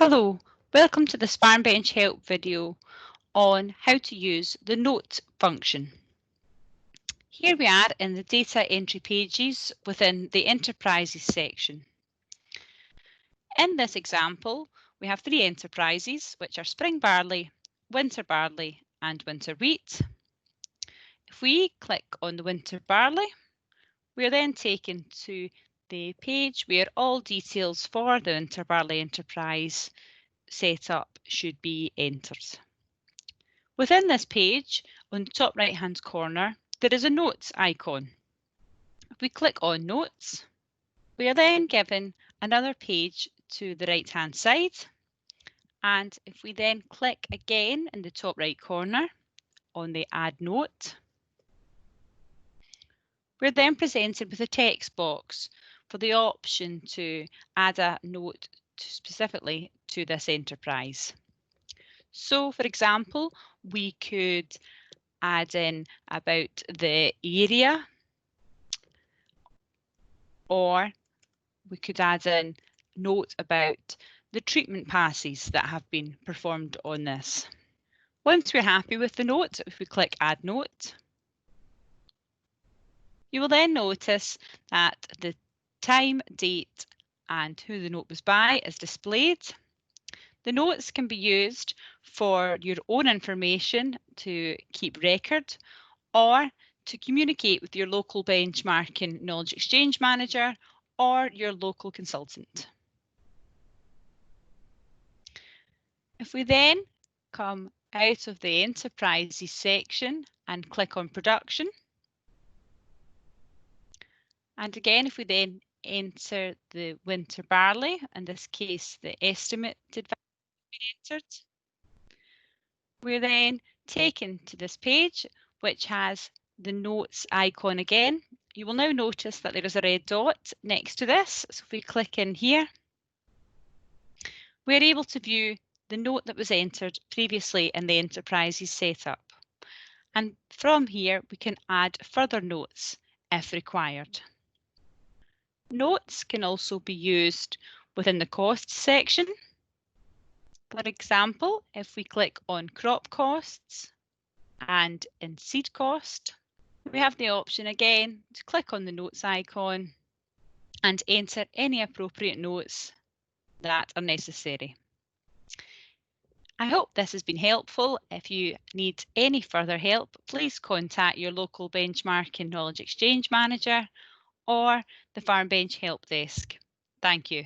Hello, welcome to this Farmbench help video on how to use the note function. Here we are in the data entry pages within the enterprises section. In this example, we have three enterprises, which are spring barley, winter barley and winter wheat. If we click on the winter barley, we are then taken to the page where all details for the winter barley enterprise setup should be entered. Within this page, on the top right-hand corner, there is a Notes icon. If we click on Notes, we are then given another page to the right-hand side. And if we then click again in the top right corner on the Add Note, we're then presented with a text box for the option to add a note specifically to this enterprise. So, for example, we could add in about the area, or we could add in note about the treatment passes that have been performed on this. Once we're happy with the note, if we click Add Note, you will then notice that the time, date, and who the note was by is displayed. The notes can be used for your own information to keep record, or to communicate with your local benchmarking knowledge exchange manager or your local consultant. If we then come out of the enterprises section and click on production, and again if we then enter the winter barley, in this case the estimated value entered, we're then taken to this page which has the notes icon again. You will now notice that there is a red dot next to this. So if we click in here, we're able to view the note that was entered previously in the enterprises setup. And from here, we can add further notes if required. Notes can also be used within the costs section. For example, if we click on crop costs and in seed cost, we have the option again to click on the notes icon and enter any appropriate notes that are necessary. I hope this has been helpful. If you need any further help, please contact your local benchmarking knowledge exchange manager or the Farmbench help desk. Thank you.